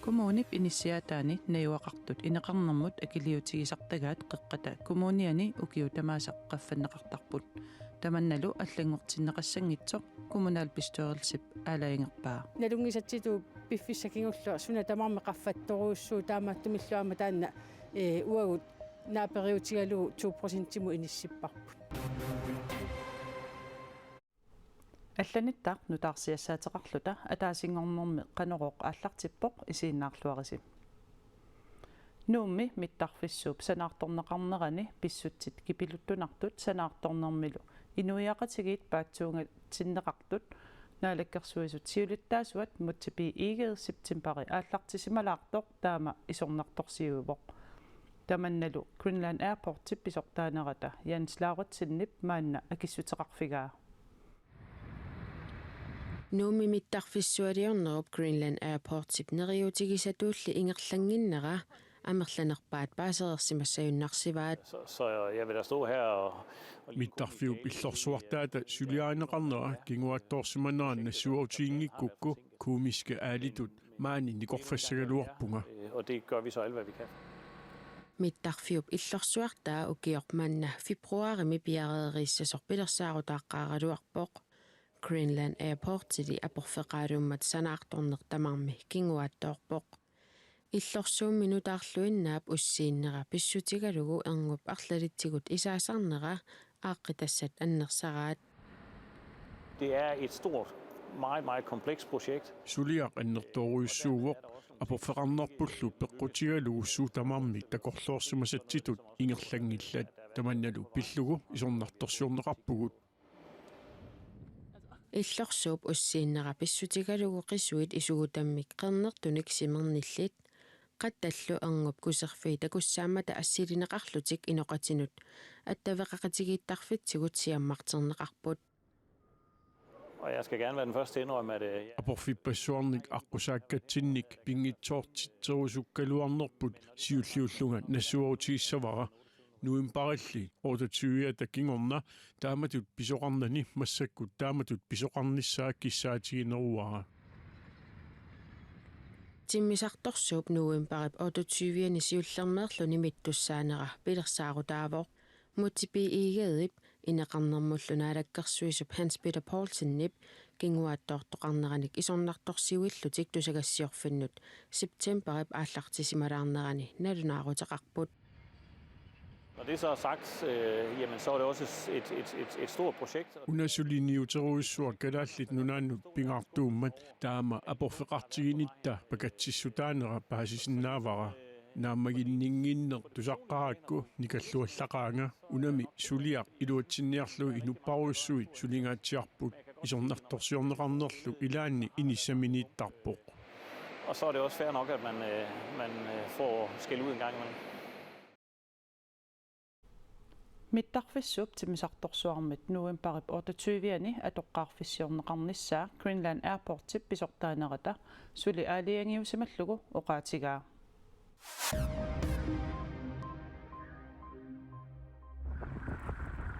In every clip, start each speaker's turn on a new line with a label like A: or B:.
A: Kommunip inisiataani nayuaqartut ineqarnermut akiliutigisartagaat qeqqata kommuniani ukiutamaasaq qaffanneqartarput tamannalu аллангортиннеқассангитсоқ kommunal bestyrelse алаингерпаа
B: налунгисатситу пиффиссакингуллуа суна тамарме qaffатторуussuu таамааттумиллуама таанна уагут наапериутигалу 2%-тиму иниссиппарпут
A: алланиттаақ нутаарсиассаатеқарлута атаасингорнэрми қанероқ ааллартиппоқ исииннаарлуариси нуумми миттарфиссууп санаарторнеқарнерани писсутсит кипилуттунартут санаарторнермилу инуиақатигиит паатсуунга тиннеқартут наалаккерсуисут сиулиттаасуат мутсипи игеер септембери ааллартисималаартоқ таама исорнарторсиуивоқ таманналу Greenland Airport типписортаанерата янслааратсиннип маанна акиссутеқарфигаа
C: нууми миттарфиссуалиорнеруп Greenland Airport сипнериутигисатуулли ингерлангиннера амерланерпаат паасерерсимассаюннарсиваат
D: Så jeg vil da stå her og
E: миттарфиуп иллорсуартаата сулиаанеқарнера кингуатторсиманаанна суаутиингиккукку куумиска аалитут маани никорфассагалуарпунга
D: og det gør vi så alt hvad vi kan.
C: миттарфиуп иллорсуартаа укиорманна фебруарими пиареерissасорпилерсаарутааққаагалуарпоқ Greenland Airport тили апорфеқаалууммат санаарторнер тамарми кингуаатторпоқ иллорсуум минутаарлуиннаап уссииннера писсутигалугу эрнуп арлалитсигут исаасарнера ааққитассат аннерсараат
D: Det er et stort, meget komplekst projekt.
E: сулиақ аннерторуйуссууоқ апорфеқарнерпуллу пеққутигалугуссуу тамарми такорлуорсимасатситут ингерлангиллат таманналу пиллугу исорнарторсиорнеқарпугут
C: иллорсууп уссииннера писсутигалугу қисуит исугутаммик қернертуник симерниллит qattallu erngуп кусерфи такуссаамата ассилинеқарлутик иноқатинут аттавеқақатигииттарфитсигут сиаммартернеқарпут
D: Og jeg skal gerne være den første til at indrømme, at
E: апорфиппассуарник аққусааккатсинник пингитсоортитсерусуккалуарнерпут сиуллиуллунга нассуаутигиссавара нуимпарилли 28 такингорна тааматут писоқарнани массаккут тааматут писоқарниссаа киссаатигинеруара
C: тиммисарторсууп нуимпарип 28-ни сиуллермеерлуни миттуссаанера пилерсаарутаавоқ мутипи игеип инеқарнермуллунаалаккерсуисуп Hans Peter Paulsen-нип кингуааттоортоқарнераник исорнарторсиуиллутик тусагассиорфиннут септемберип ааллартисималаарнерани налунаарутеқарпут
D: når det så er sagt, jamen så er det også et stort projekt.
E: унасулиниутеруиссуа калааллит нунааннут пингаартууммат таама апорфеқартигинитта пакатсиссутаанера паасисиннаавара наамагиннингиннер тусаққаракку никаллуаллақаанга унами сулиақ илуатсинниарлу инуппаруйссуит сулингаатсиарпут исорнарторсиорнеқарнерлу илаанни иниссаминииттарпоқ
D: Og så er det også fair nok, at man får skæld ud en gang imellem.
A: миттарфиссууп тимисарторсуармит нуимпарип 28-ни атоққарфиссиорнеқарнissaa Greenland Airport типписортаанерата сули аалиангиусималлугу оqaатигаа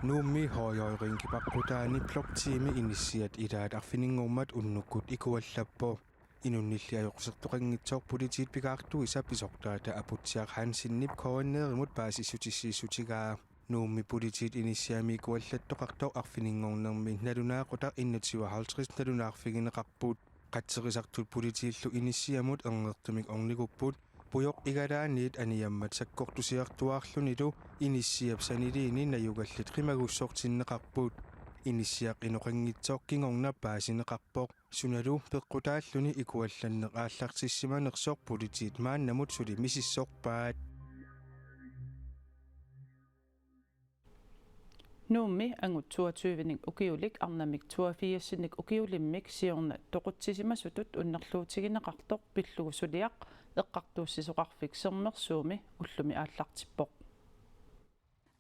F: нуумми хоойорингипаққутаани плоктиими иниссиат илаат арфинингууммат уннуккут икуаллаппо инуннилли аёқусертоқангитсоор политиит пигаарту исапписортаата апутсиақ хансиннип кооннееримут паасиссутиссииссутигаа нуумми политиит иниссиами икуаллаттоқартоо арфинингорнерми налунаақута 51 налунаарфигинеқарпут қатсерисартут политииллу иниссиамут эрнертумик орникуппут пуйоқ игалааниит аниаммат саккортусиартуаарлунилу иниссиап санилиини наюгаллит қимагуссортиннеқарпут иниссиақ иноқангитсоор кингорнаппаасинеқарпоқ суналу пеққутааллуни икуалланнеқ ааллартиссиманерсоор политиит мааннамут сули мисиссорпаат
A: нуумми ангут 22-ник укиулик арнамик 84-синник укиулиммик сиорна тоқутсисимасутут уннерлуутигинеқартоқ пиллугу сулиақ эққартууссисоқарфик сермерсууми уллуми ааллартиппоқ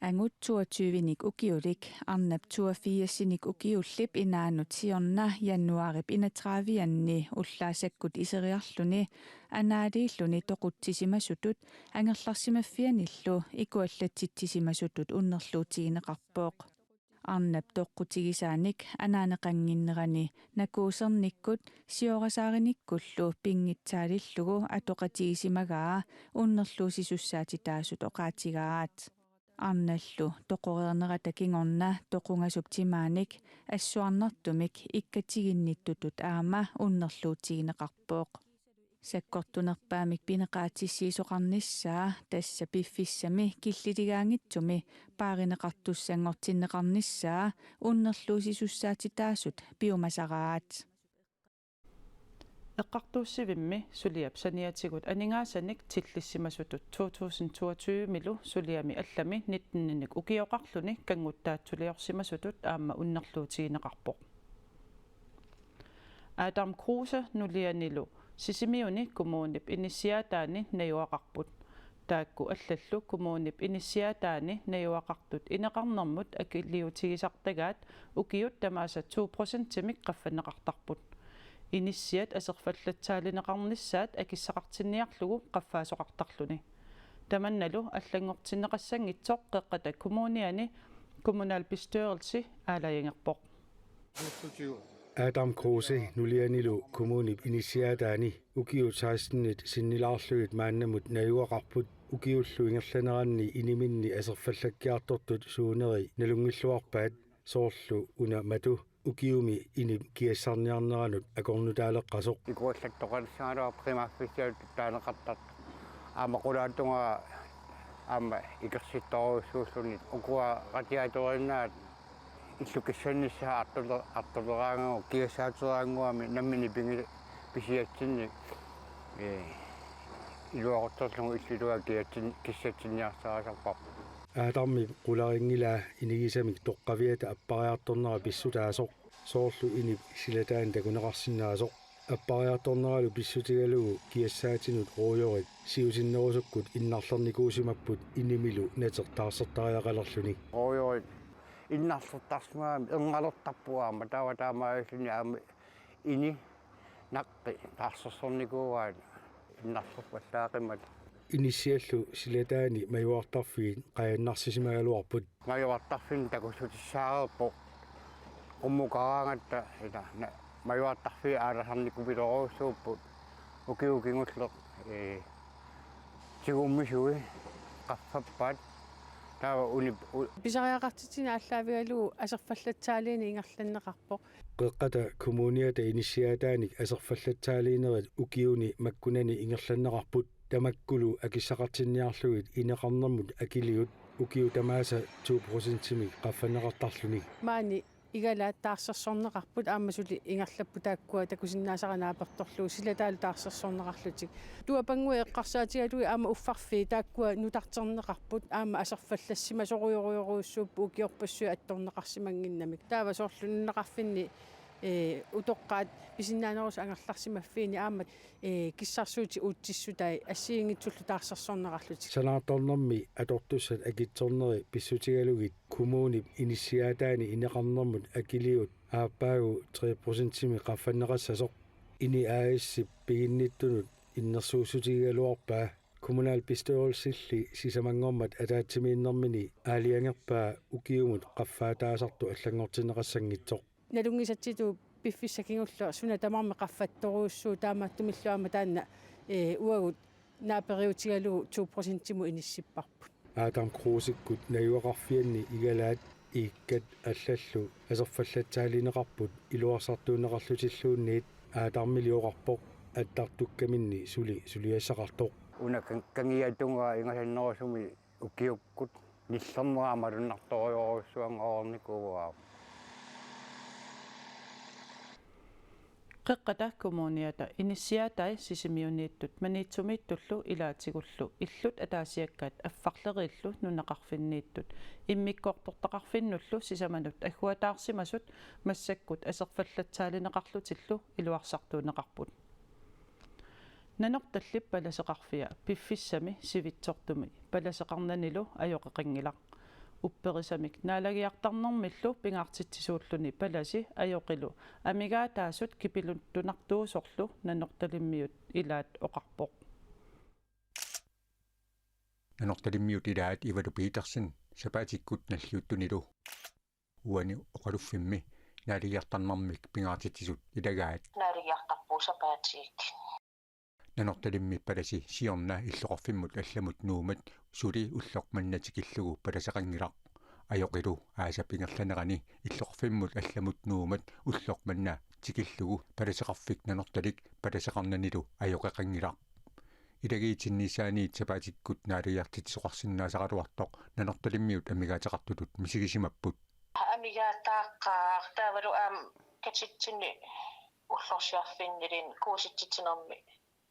G: ангут 22-ник укиулик арнап 84-синник укиуллип инаанут сиорна яннуарип 31-анни уллаасаккут исериарлуни анаалииллуни тоқутсисимасутут ангерларсимаффианиллу икуаллатситсисимасутут уннерлуутигинеқарпооқ арнап тоққутигисааник анаанеқангиннерани накуусерниккут сиорасаариниккуллу пингитсаалиллугу атоқатигисимагаа уннерлуусисуссаати таасут оқаатигаат арналлу тоқорернерата кингорна тоқунгасуптимааник ассуарнартумик иккатигинниттутут аама уннерлуутигинеқарпооқ саккортунерпаамик пинеқаатиссиисоқарниссаа тасса пиффиссами киллилигаангитсуми пааринеқартуссангортиннеқарниссаа уннерлуусисуссаати таасут биумасараат
A: эққартууссивимми сулиап саниатигут анингаасаник тиллиссимасутут 2022 милу сулиами аллами 19-ник укиоқарлуни кангуттаатсулиорсимасутут аама уннерлуутигинеқарпоқ Adam Kruse нулианилу сисимиуни коммунип иниссиатаани наюақарпут таакку аллаллу коммунип иниссиатаани наюақартут инеқарнэрмут акиллиутигисартагаат укиут тамааса 2% тимик қаффанеқартарпут иниссиат асерфаллатсаалинеқарниссаат акиссақартинниарлугу қаффаасоқартарлуни таманналу аллангортиннеқассангитсоқ қеққата коммуниани kommunalbestyrelse аалаингерпоқ
H: Adam Kruse нулианилу коммунип иниссиатаани укиут 16-нит синнилаарлугит мааннамут наюақарпут укиуллу ингерланеранни иниминни асерфаллаккиартортут суунери налунгиллуарпаат соорлу уна мату укиуми инип киассарниарнеранут акорнутаалеққасоқ
I: икуаллаттоқалсааруа примаффисиаут таанеқартат аамақулаатунга аама икерситторуссууллунит укуа ратиаториннаат иллукиссаннissaа артулераангу киассаатераангуами наммини пинги писиатсинни илуақорторлугу иллулуа киатсин киссатсинниарсарасарпар
H: аадарми qularingila inigisamik toqqaviata appariartornera pissutaasoq soorlu inip silataan takuneqarsinnaasoq appariartorneralu pissutigalugu kiassaatinut ruujorit siusinnerusukkut innarlernikuusimapput inimilu natertaarsertariaqalerluni
I: ruujorit innarlurtarsmaami erngaloortarpuaama taamaayulluni aama ini naqqi taarsersornikuugaat innarlurpallaaqimmat
H: inisiallu silataani majuartarfiin qajannarsisimaгаluarput
I: majuartarfin takusutissaareerpo ummukaraangatta ila majuartarfi aalasarnikupiloruussuupput ukiukingulleq tigummisuи qaffappaat taava unip
B: писариақартитина аллаавигалуу асерфаллатсаалиини ингерланнеқарпоқ
H: qeqqata kommuniata inisiataanik aserfallatsaaliinerit ukiuni makkunani ingerlanneqarput tamakkulu akissaqartinniarlugit ineqarnermut akiliut ukiu tamaasa 2% qaffaneqartarluni
B: маани игалаат таарсерсорнеқарпут аамасули ингерлаппу тааккуа такусиннаасаранааперторлуу силатаалу таарсерсорнеқарлутик туапангуи эққарсаатигалуи аама уффарфи тааккуа нутартернеқарпут аама асерфаллассима соруйоруйоруussууппу укиорпассуи атторнеқарсимангиннамик таава соорлуннеқарфинни утоққаат писиннаанерус ангерларсимаффиини аамат киссарсуути уутсиссутай ассиингитсуллу таарсерсорнеқарлутик
H: санаартарнэрми атортуссат акитсорнери писсутигалугит коммунип иниссиатаани инеқарнэрмут акилиут ааппаагу 3% қаффаннеқассасоқ ини ааиссип пигинниттунут иннерсуусутигалуарпаа kommunalbestyrelsilli sisamangormat ataatimiinnermini aaliangerpaa ukiumut qaffаатаасарту аллангортинеқассангитсоқ
B: налунгисатситу пиффиссакингуллуа суна тамарми qaffатторуussuu тааматтумиллуама таанна уагут наапериутигалуу 2% тиму иниссиппарпут
H: Adam Krusikut наюақарфианни игалаат ииккат аллаллу асерфаллатсаалинеқарпут илуарсартуунеқарлутиллуунниит аадармилиоқарпоқ аттартуккаминни сулиассақартоқ
I: уна кангиатунга ингасаннерусуми укиуккут ниллэрмуаама луннарторуйоруссуангоорникууаа
A: qeqqata kommuniata inisiatai sisimiuniittut maniitsumiittullu ilaatsigullu illut ataasiakkaat affarlerillu nunaqarfinniittut immikkoortortaqarfinnullu sisamanut agguataarsimasut massakkut aserfallatsaalineqarlutillu iluarsartuuneqarput nanortallip palaseqarfia piffissami sivitsortumi palaseqarnanilu ajoqeqingilaq upperisamik naalagiartarnermillu pingaartitsisuulluni palasi ajoqilu amigaataasut kipiluttunartuusorlu nanortalimmiut ilaat oqarpoq
J: nanortalimmiut ilaat ivadu Petersen sapatikkut nalliuttunilu uani oqaluffimmi naaligiartarnarmik pingaartitisut ilagaat
K: naaligiartarpuusapaatik
J: nanortalimmi palasi siorna illoqorfimmut allamut nuumat suli ullormannatikillugu palasaqangilaq ajoqilu aasapingerlanerani illoqorfimmut allamut nuumat ullormanna tikillugu palasaqarfik nanortalik palasaqarnanilu ajoqeqangilaq ilagiitinnisaani sapatikkut naaligiartitisoqarsinnaasaqaluartoq nanortalimmiut amigaataqartulut misigisimapput
K: amigaataaqqa taavalu katitsinni ullorsiarfinnilin kuusittinermi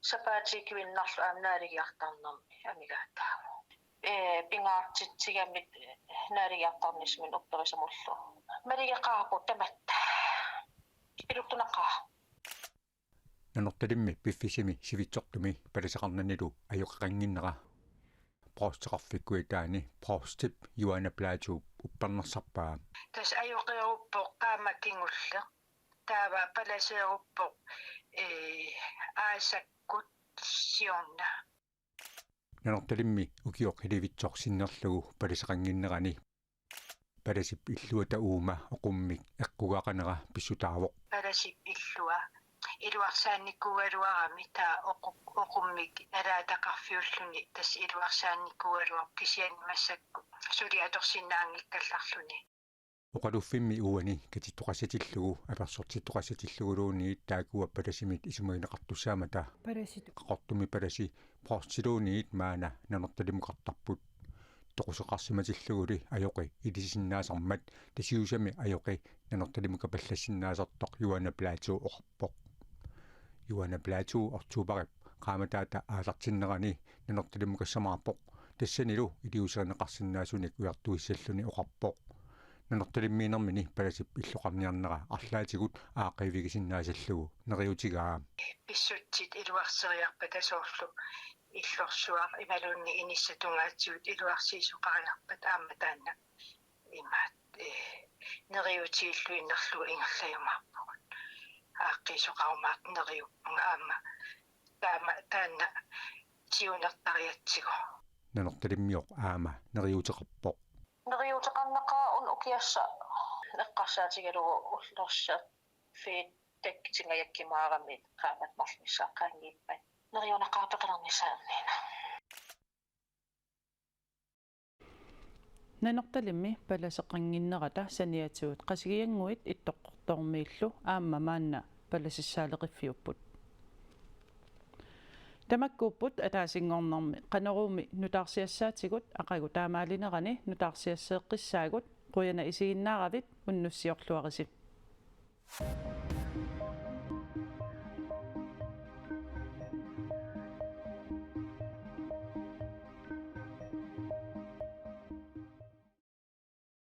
K: sapatikivinnarlu naaligiartarnermi amigaataagu pingaartitsigamit naaligiartarnismin upperisamullu maligeqaapu tamatta iluttunaqaa
J: nanortalimmi piffisimi sivitsortumi palasaqarnanilu ajoqeqanginnera proostaqarfikkuitaani proostip Johanna Plateau upparnersarpaa
K: tas ajoqeeruppoq qaamakingulle taava palaseeruppoq aasakkut siorna
J: nanortalimmi ukioq hilivitsorsinnerlugu palasaqanginnerani palasip illuata uuma oqummik eqqugaqanera pissutaavoq
K: palasip illua iluarsaannikkugaluarami taa oqummik alaataqarfiulluni tas iluarsaannikkugaluar kisianimassakku suli atorsinnaangikkallarluni
J: oqaluffimmi uani katittoqasatillugu apersortittoqasatilluguruuni taakua palasimit isumagineqartussaamata
A: palasitu
J: qaqortumi palasi proorsiluuniit maana nanortalimuqartarput toquseqarsimatilluguli ajoqi ilisisinnaasarmat tasiusami ajoqi nanortalimuka pallassinnaasertoq Johanna Plateau oqarpoq Johanna Plateau ortuuparip qaamataata aalartinnerani nanortalimukassamaarpoq tassanilu iliusereneqarsinnaasunik uartuissalluni oqarpoq nanortalimmiinermini palasip illoqarniarnera arlaatigut aaqivigisinnaasallugu neriutigaa
K: pissutsit iluarseriarpa tasoorlu illorsuar imalunni inissatungaatsiut iluarsiisuqariarpat aamataanna imaat neriutiillu innerlu ingerlajumarput aaqqiisuqarumaart neriuppunga aamma taanna tiunertariatsigu
J: nanortalimmiоq aama neriuteqarpoq
K: neriuteqarnaqaa un ukiassa eqqarsaatigalugu ullorsa feedtak tingajakkimaarami qaamat marnissaaqaangiippat neriunaqaarpeqelernissaanniina
A: nanortalimmi palaseqanginnerata saniatuut qasigianguit ittoqqortormiillu aamma maanna palasissaaleqiffiupput tamakkuupput ataasingornermi qaneruumi nutaarsiassaatigut aqagu taamaalinerani nutaarsiasseeqqissaagut quyana isiginnaaravit unnussiorluarisip